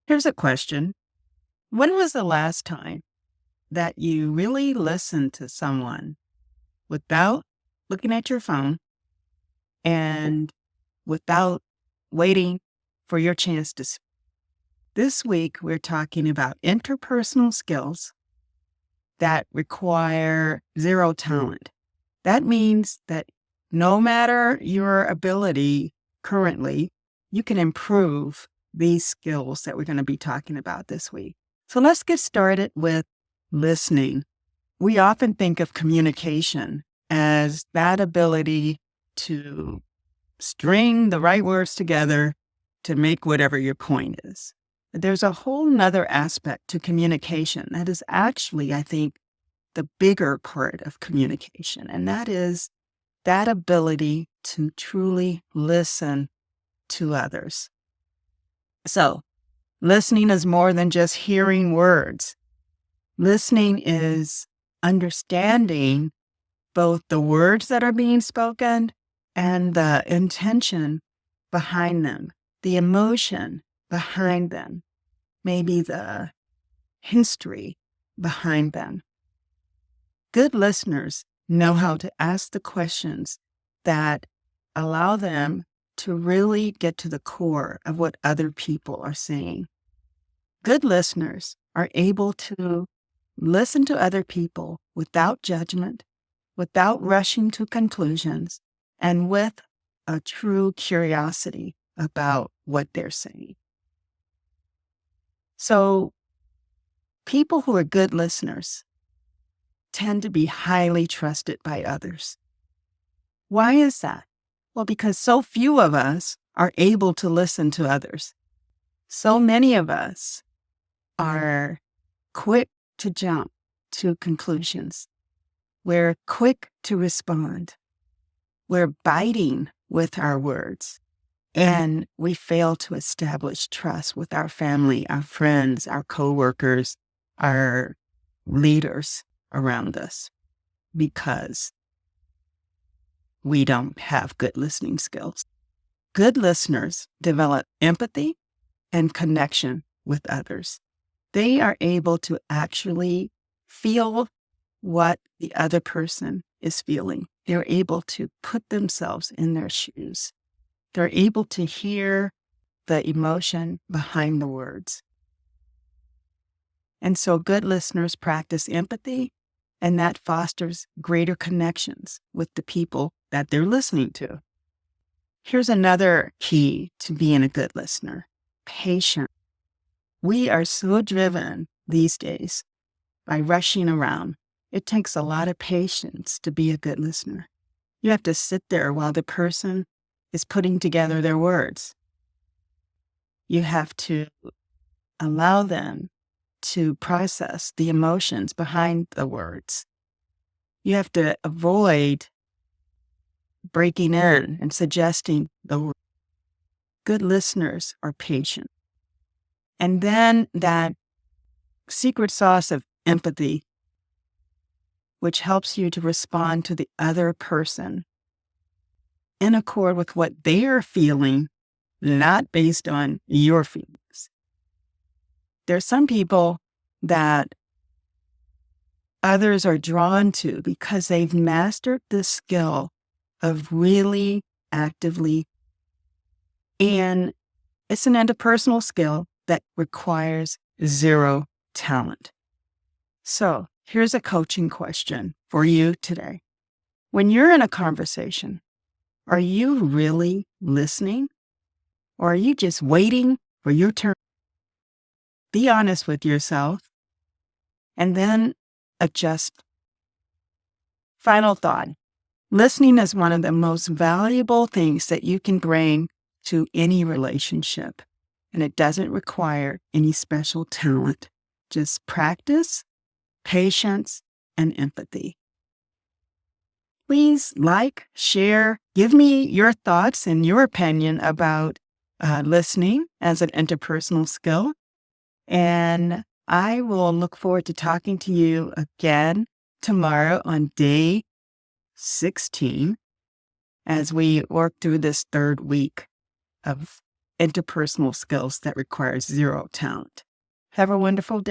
Here's a question. When was the last time that you really listened to someone without looking at your phone and without waiting for your chance to speak? This week, we're talking about interpersonal skills that require zero talent. That means that no matter your ability currently, you can improve these skills that we're going to be talking about this week. So let's get started with listening. We often think of communication as that ability to string the right words together to make whatever your point is. There's a whole nother aspect to communication that is actually, I think, the bigger part of communication, and that is that ability to truly listen to others. So, listening is more than just hearing words. Listening is understanding both the words that are being spoken and the intention behind them, the emotion behind them, maybe the history behind them. Good listeners know how to ask the questions that allow them to really get to the core of what other people are saying. Good listeners are able to listen to other people without judgment, without rushing to conclusions, and with a true curiosity about what they're saying. So, people who are good listeners tend to be highly trusted by others. Why is that? Well, because so few of us are able to listen to others. So many of us are quick to jump to conclusions. We're quick to respond. We're biting with our words. And we fail to establish trust with our family, our friends, our coworkers, our leaders around us because we don't have good listening skills. Good listeners develop empathy and connection with others. They are able to actually feel what the other person is feeling. They're able to put themselves in their shoes. They're able to hear the emotion behind the words. And so good listeners practice empathy, and that fosters greater connections with the people that they're listening to. Here's another key to being a good listener: patience. We are so driven these days by rushing around. It takes a lot of patience to be a good listener. You have to sit there while the person is putting together their words. You have to allow them to process the emotions behind the words. You have to avoid breaking in and suggesting the word. Good listeners are patient. And then that secret sauce of empathy, which helps you to respond to the other person in accord with what they are feeling, not based on your feelings. There's some people that others are drawn to because they've mastered the skill of really actively, and it's an interpersonal skill that requires zero talent. So here's a coaching question for you today. When you're in a conversation, are you really listening? Or are you just waiting for your turn? Be honest with yourself and then adjust. Final thought. Listening is one of the most valuable things that you can bring to any relationship, and it doesn't require any special talent, just practice, patience, and empathy. Please like, share, give me your thoughts and your opinion about listening as an interpersonal skill. And I will look forward to talking to you again tomorrow on day 16 as we work through this third week of interpersonal skills that require zero talent. Have a wonderful day.